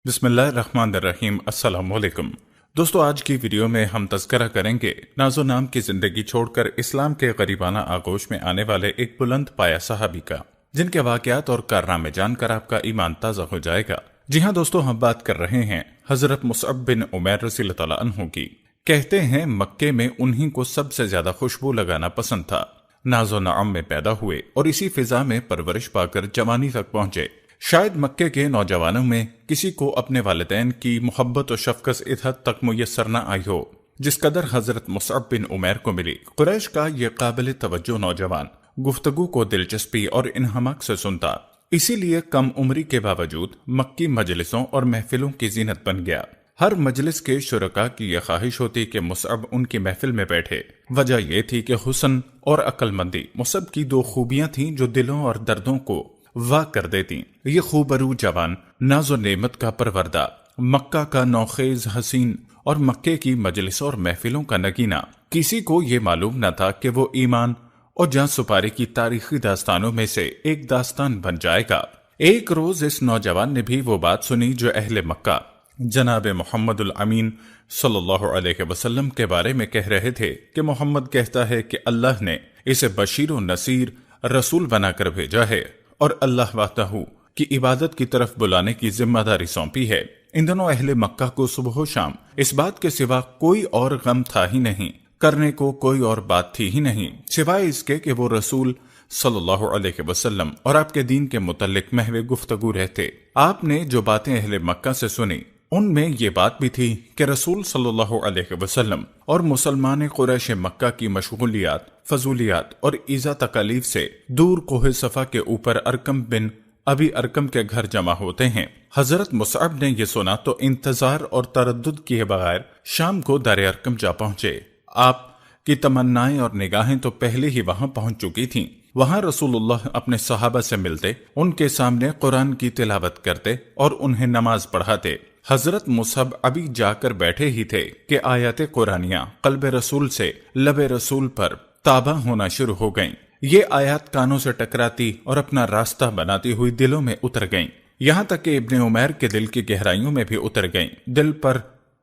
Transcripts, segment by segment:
بسم اللہ الرحمن الرحیم۔ السلام علیکم دوستو، آج کی ویڈیو میں ہم تذکرہ کریں گے ناز و نام کی زندگی چھوڑ کر اسلام کے غریبانہ آغوش میں آنے والے ایک بلند پایہ صحابی کا، جن کے واقعات اور کارنامے جان کر آپ کا ایمان تازہ ہو جائے گا۔ جی ہاں دوستو، ہم بات کر رہے ہیں حضرت مصعب بن عمیر رضی اللہ تعالیٰ عنہ کی۔ کہتے ہیں مکے میں انہی کو سب سے زیادہ خوشبو لگانا پسند تھا۔ ناز و نعم میں پیدا ہوئے اور اسی فضا میں پرورش پا کر جوانی تک پہنچے۔ شاید مکے کے نوجوانوں میں کسی کو اپنے والدین کی محبت و شفقت اس حد تک میسر نہ آئی ہو جس قدر حضرت مصعب بن عمیر کو ملی۔ قریش کا یہ قابل توجہ نوجوان گفتگو کو دلچسپی اور انہماک سے سنتا، اسی لیے کم عمری کے باوجود مکی مجلسوں اور محفلوں کی زینت بن گیا۔ ہر مجلس کے شرکاء کی یہ خواہش ہوتی کہ مصعب ان کی محفل میں بیٹھے۔ وجہ یہ تھی کہ حسن اور عقل مندی مصعب کی دو خوبیاں تھیں جو دلوں اور دردوں کو واہ کر دیتی۔ یہ خوبرو جوان ناز و نعمت کا پروردہ، مکہ کا نوخیز حسین اور مکے کی مجلسوں اور محفلوں کا نگینہ، کسی کو یہ معلوم نہ تھا کہ وہ ایمان اور جاں سپاری کی تاریخی داستانوں میں سے ایک داستان بن جائے گا۔ ایک روز اس نوجوان نے بھی وہ بات سنی جو اہل مکہ جناب محمد الامین صلی اللہ علیہ وسلم کے بارے میں کہہ رہے تھے کہ محمد کہتا ہے کہ اللہ نے اسے بشیر و نصیر رسول بنا کر بھیجا ہے اور اللہ وحدہ کی عبادت کی طرف بلانے کی ذمہ داری سونپی ہے۔ ان دنوں اہل مکہ کو صبح و شام اس بات کے سوا کوئی اور غم تھا ہی نہیں، کرنے کو کوئی اور بات تھی ہی نہیں سوائے اس کے کہ وہ رسول صلی اللہ علیہ وسلم اور آپ کے دین کے متعلق محو گفتگو رہتے۔ آپ نے جو باتیں اہل مکہ سے سنی ان میں یہ بات بھی تھی کہ رسول صلی اللہ علیہ وسلم اور مسلمان قریش مکہ کی مشغولیات، فضولیات اور ایذا تکالیف سے دور کوہ صفا کے اوپر ارکم بن ابی ارکم کے گھر جمع ہوتے ہیں۔ حضرت مصعب نے یہ سنا تو انتظار اور تردد کیے بغیر شام کو دار ارکم جا پہنچے۔ آپ کی تمنائیں اور نگاہیں تو پہلے ہی وہاں پہنچ چکی تھیں۔ وہاں رسول اللہ اپنے صحابہ سے ملتے، ان کے سامنے قرآن کی تلاوت کرتے اور انہیں نماز پڑھاتے۔ حضرت مصعب ابھی جا کر بیٹھے ہی تھے کہ آیات قرآنیہ قلب رسول سے لب رسول پر تابع ہونا شروع ہو گئیں۔ یہ آیات کانوں سے ٹکراتی اور اپنا راستہ بناتی ہوئی دلوں میں اتر گئیں، یہاں تک کہ ابن عمیر کے دل کی گہرائیوں میں بھی اتر گئیں۔ دل پر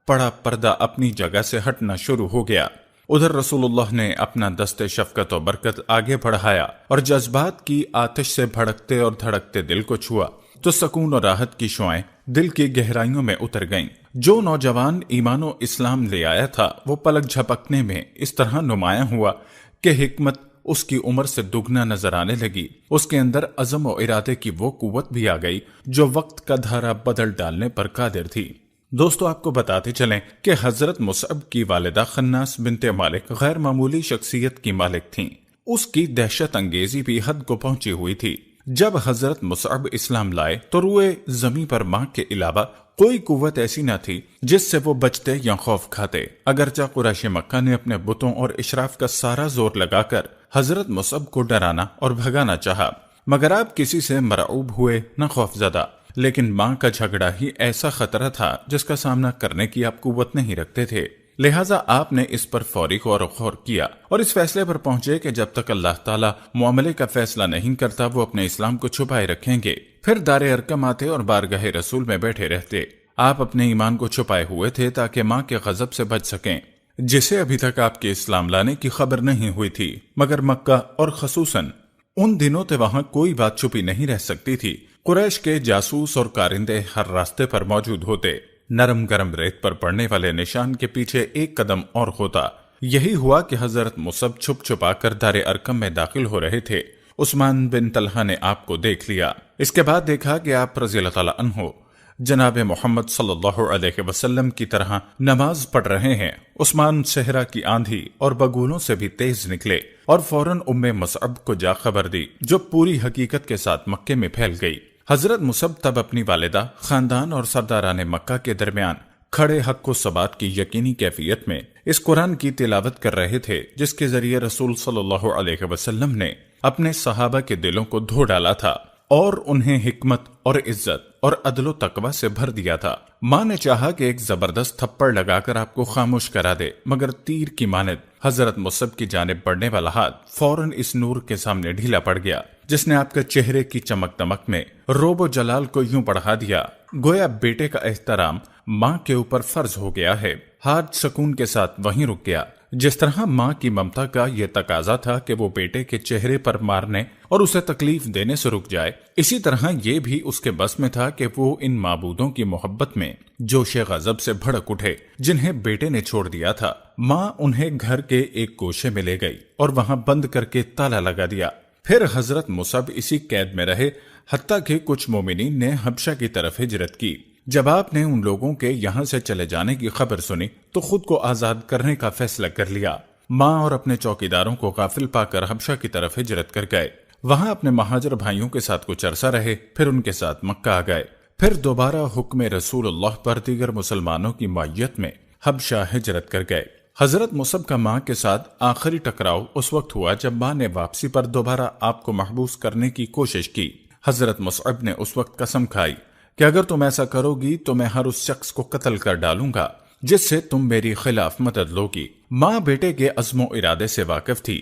پڑا پردہ اپنی جگہ سے ہٹنا شروع ہو گیا۔ ادھر رسول اللہ نے اپنا دست شفقت و برکت آگے بڑھایا اور جذبات کی آتش سے بھڑکتے اور دھڑکتے دل کو چھوا تو سکون اور راحت کی شعائیں دل کی گہرائیوں میں اتر گئیں۔ جو نوجوان ایمان و اسلام لے آیا تھا وہ پلک جھپکنے میں اس طرح نمایاں ہوا کہ حکمت اس کی عمر سے دگنا نظر آنے لگی۔ اس کے اندر عزم و ارادے کی وہ قوت بھی آ گئی جو وقت کا دھارا بدل ڈالنے پر قادر تھی۔ دوستو، آپ کو بتاتے چلیں کہ حضرت مصعب کی والدہ خناس بنت مالک غیر معمولی شخصیت کی مالک تھیں۔ اس کی دہشت انگیزی بھی حد کو پہنچی ہوئی تھی۔ جب حضرت مصعب اسلام لائے تو روئے زمین پر ماں کے علاوہ کوئی قوت ایسی نہ تھی جس سے وہ بچتے یا خوف کھاتے۔ اگرچہ قریش مکہ نے اپنے بتوں اور اشراف کا سارا زور لگا کر حضرت مصعب کو ڈرانا اور بھگانا چاہا، مگر آپ کسی سے مرعوب ہوئے نہ خوف زدہ۔ لیکن ماں کا جھگڑا ہی ایسا خطرہ تھا جس کا سامنا کرنے کی آپ قوت نہیں رکھتے تھے، لہٰذا آپ نے اس پر فوری غور و خوض کیا اور اس فیصلے پر پہنچے کہ جب تک اللہ تعالیٰ معاملے کا فیصلہ نہیں کرتا وہ اپنے اسلام کو چھپائے رکھیں گے۔ پھر دار ارکم آتے اور بارگاہ رسول میں بیٹھے رہتے۔ آپ اپنے ایمان کو چھپائے ہوئے تھے تاکہ ماں کے غضب سے بچ سکیں، جسے ابھی تک آپ کے اسلام لانے کی خبر نہیں ہوئی تھی۔ مگر مکہ اور خصوصاً ان دنوں تے وہاں کوئی بات چھپی نہیں رہ سکتی تھی۔ قریش کے جاسوس اور کارندے ہر راستے پر موجود ہوتے۔ نرم گرم ریت پر پڑنے والے نشان کے پیچھے ایک قدم اور ہوتا۔ یہی ہوا کہ حضرت مصعب چھپ چھپا کر دار ارکم میں داخل ہو رہے تھے۔ عثمان بن طلحہ نے آپ کو دیکھ لیا۔ اس کے بعد دیکھا کہ آپ رضی اللہ تعالیٰ عنہ جناب محمد صلی اللہ علیہ وسلم کی طرح نماز پڑھ رہے ہیں۔ عثمان صحرا کی آندھی اور بگولوں سے بھی تیز نکلے اور فوراً ام مصعب کو جا خبر دی جو پوری حقیقت کے ساتھ مکے میں پھیل گئی۔ حضرت مصعب تب اپنی والدہ، خاندان اور سرداران مکہ کے درمیان کھڑے حق و ثبات کی یقینی کیفیت میں اس قرآن کی تلاوت کر رہے تھے جس کے ذریعے رسول صلی اللہ علیہ وسلم نے اپنے صحابہ کے دلوں کو دھو ڈالا تھا اور انہیں حکمت اور عزت اور عدل و تقوی سے بھر دیا تھا۔ ماں نے چاہا کہ ایک زبردست تھپڑ لگا کر آپ کو خاموش کرا دے، مگر تیر کی مانند حضرت مصعب کی جانب بڑھنے والا ہاتھ فوراً اس نور کے سامنے ڈھیلا پڑ گیا جس نے آپ کے چہرے کی چمک دمک میں روب و جلال کو یوں بڑھا دیا گویا بیٹے کا احترام ماں کے اوپر فرض ہو گیا ہے۔ ہاتھ سکون کے ساتھ وہیں رک گیا۔ جس طرح ماں کی ممتا کا یہ تقاضا تھا کہ وہ بیٹے کے چہرے پر مارنے اور اسے تکلیف دینے سے رک جائے، اسی طرح یہ بھی اس کے بس میں تھا کہ وہ ان معبودوں کی محبت میں جوش غضب سے بھڑک اٹھے جنہیں بیٹے نے چھوڑ دیا تھا۔ ماں انہیں گھر کے ایک گوشے میں لے گئی اور وہاں بند کر کے تالا لگا دیا۔ پھر حضرت مصعب اسی قید میں رہے حتیٰ کہ کچھ مومنین نے حبشہ کی طرف ہجرت کی۔ جب آپ نے ان لوگوں کے یہاں سے چلے جانے کی خبر سنی تو خود کو آزاد کرنے کا فیصلہ کر لیا۔ ماں اور اپنے چوکیداروں کو غافل پا کر حبشہ کی طرف ہجرت کر گئے۔ وہاں اپنے مہاجر بھائیوں کے ساتھ کچھ عرصہ رہے، پھر ان کے ساتھ مکہ آ گئے۔ پھر دوبارہ حکم رسول اللہ پر دیگر مسلمانوں کی معیت میں حبشہ ہجرت کر گئے۔ حضرت مصعب کا ماں کے ساتھ آخری ٹکراؤ اس وقت ہوا جب ماں نے واپسی پر دوبارہ آپ کو محبوس کرنے کی کوشش کی۔ حضرت مصعب نے اس وقت قسم کھائی کہ اگر تم ایسا کرو گی تو میں ہر اس شخص کو قتل کر ڈالوں گا جس سے تم میری خلاف مدد لوگی۔ ماں بیٹے کے عزم و ارادے سے واقف تھی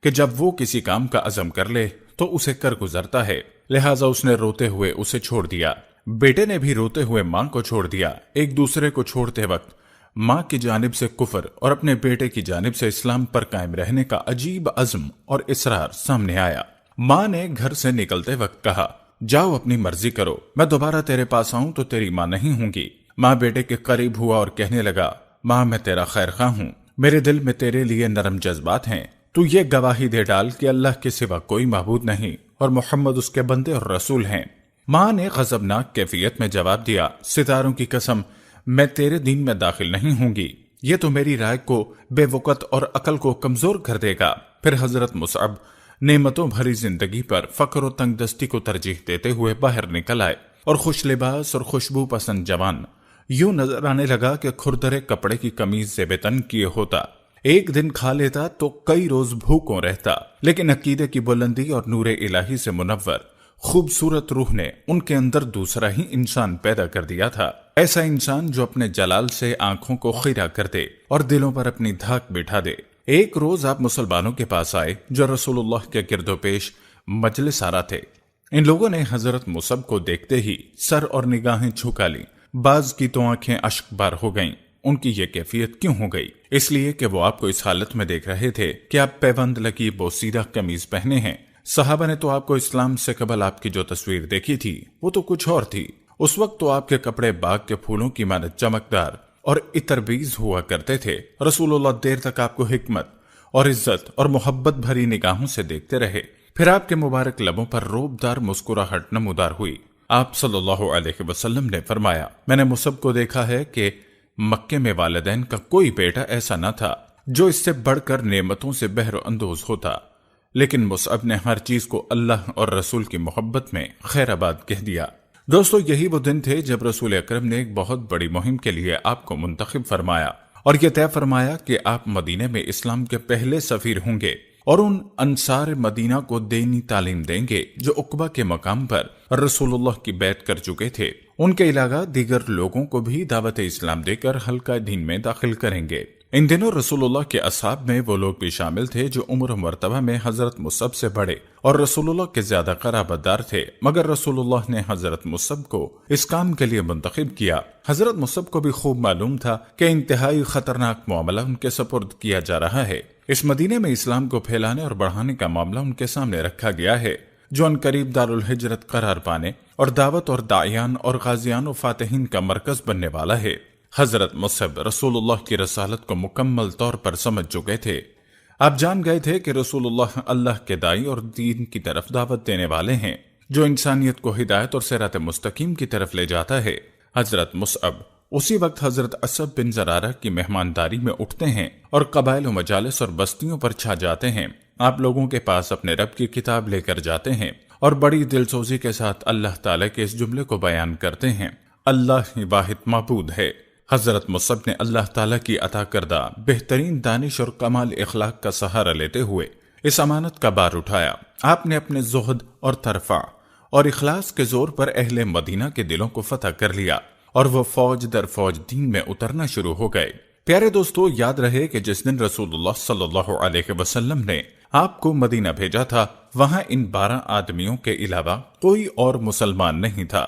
کہ جب وہ کسی کام کا عزم کر لے تو اسے کر گزرتا ہے، لہٰذا اس نے روتے ہوئے اسے چھوڑ دیا۔ بیٹے نے بھی روتے ہوئے ماں کو چھوڑ دیا۔ ایک دوسرے کو چھوڑتے وقت ماں کی جانب سے کفر اور اپنے بیٹے کی جانب سے اسلام پر قائم رہنے کا عجیب عزم اور اصرار سامنے آیا۔ ماں نے گھر سے نکلتے وقت کہا، جاؤ اپنی مرضی کرو، میں دوبارہ تیرے پاس آؤں تو تیری ماں نہیں ہوں گی۔ ماں بیٹے کے قریب ہوا اور کہنے لگا، ماں میں تیرا خیر خواہ ہوں، میرے دل میں تیرے لیے نرم جذبات ہیں، تو یہ گواہی دے ڈال کہ اللہ کے سوا کوئی معبود نہیں اور محمد اس کے بندے اور رسول ہیں۔ ماں نے غضبناک کیفیت میں جواب دیا، ستاروں کی قسم، میں تیرے دین میں داخل نہیں ہوں گی، یہ تو میری رائے کو بے وقت اور عقل کو کمزور کر دے گا۔ پھر حضرت مصعب نعمتوں بھری زندگی پر فقر و تنگ دستی کو ترجیح دیتے ہوئے باہر نکل آئے اور خوش لباس اور خوشبو پسند جوان یوں نظر آنے لگا کہ کھردرے کپڑے کی قمیض زیب تن کیے ہوتا۔ ایک دن کھا لیتا تو کئی روز بھوکوں رہتا، لیکن عقیدے کی بلندی اور نور الہی سے منور خوبصورت روح نے ان کے اندر دوسرا ہی انسان پیدا کر دیا تھا، ایسا انسان جو اپنے جلال سے آنکھوں کو خیرہ کر دے اور دلوں پر اپنی دھاک بٹھا دے۔ ایک روز آپ مسلمانوں کے پاس آئے جو رسول اللہ کے گرد و پیش مجلس آرا تھے۔ ان لوگوں نے حضرت مصعب کو دیکھتے ہی سر اور نگاہیں جھکا لی، بعض کی تو آنکھیں اشک بار ہو گئیں۔ ان کی یہ کیفیت کیوں ہو گئی؟ اس لیے کہ وہ آپ کو اس حالت میں دیکھ رہے تھے کہ آپ پیوند لگی بوسیدہ قمیض پہنے ہیں۔ صحابہ نے تو آپ کو اسلام سے قبل آپ کی جو تصویر دیکھی تھی وہ تو کچھ اور تھی۔ اس وقت تو آپ کے کپڑے باغ کے پھولوں کی مانند چمکدار اور عطربیز ہوا کرتے تھے۔ رسول اللہ دیر تک آپ کو حکمت اور عزت اور محبت بھری نگاہوں سے دیکھتے رہے، پھر آپ کے مبارک لبوں پر روبدار مسکراہٹ نمودار ہوئی۔ آپ صلی اللہ علیہ وسلم نے فرمایا، میں نے مصعب کو دیکھا ہے کہ مکے میں والدین کا کوئی بیٹا ایسا نہ تھا جو اس سے بڑھ کر نعمتوں سے بہر و اندوز ہوتا، لیکن مصعب نے ہر چیز کو اللہ اور رسول کی محبت میں خیر آباد کہہ دیا۔ دوستو، یہی وہ دن تھے جب رسول اکرم نے ایک بہت بڑی مہم کے لیے آپ کو منتخب فرمایا اور یہ طے فرمایا کہ آپ مدینے میں اسلام کے پہلے سفیر ہوں گے اور ان انصار مدینہ کو دینی تعلیم دیں گے جو عقبہ کے مقام پر رسول اللہ کی بیعت کر چکے تھے۔ ان کے علاوہ دیگر لوگوں کو بھی دعوت اسلام دے کر حلقہ دین میں داخل کریں گے۔ ان دنوں رسول اللہ کے اصحاب میں وہ لوگ بھی شامل تھے جو عمر و مرتبہ میں حضرت مصعب سے بڑے اور رسول اللہ کے زیادہ قرابت دار تھے، مگر رسول اللہ نے حضرت مصعب کو اس کام کے لیے منتخب کیا۔ حضرت مصعب کو بھی خوب معلوم تھا کہ انتہائی خطرناک معاملہ ان کے سپرد کیا جا رہا ہے۔ اس مدینے میں اسلام کو پھیلانے اور بڑھانے کا معاملہ ان کے سامنے رکھا گیا ہے جو ان قریب دارالہجرت قرار پانے اور دعوت اور داعیان اور غازیان و فاتحین کا مرکز بننے والا ہے۔ حضرت مصعب رسول اللہ کی رسالت کو مکمل طور پر سمجھ چکے تھے۔ آپ جان گئے تھے کہ رسول اللہ کے داعی اور دین کی طرف دعوت دینے والے ہیں جو انسانیت کو ہدایت اور صراط مستقیم کی طرف لے جاتا ہے۔ حضرت مصعب اسی وقت حضرت اسد بن زرارہ کی مہمانداری میں اٹھتے ہیں اور قبائل و مجالس اور بستیوں پر چھا جاتے ہیں۔ آپ لوگوں کے پاس اپنے رب کی کتاب لے کر جاتے ہیں اور بڑی دلسوزی کے ساتھ اللہ تعالیٰ کے اس جملے کو بیان کرتے ہیں، اللہ ہی واحد معبود ہے۔ حضرت مصعب نے اللہ تعالیٰ کی عطا کردہ بہترین دانش اور کمال اخلاق کا سہارا لیتے ہوئے اس امانت کا بار اٹھایا۔ آپ نے اپنے زہد اور ترفع اور اخلاص کے زور پر اہل مدینہ کے دلوں کو فتح کر لیا اور وہ فوج در فوج دین میں اترنا شروع ہو گئے۔ پیارے دوستو، یاد رہے کہ جس دن رسول اللہ صلی اللہ علیہ وسلم نے آپ کو مدینہ بھیجا تھا، وہاں ان 12 آدمیوں کے علاوہ کوئی اور مسلمان نہیں تھا۔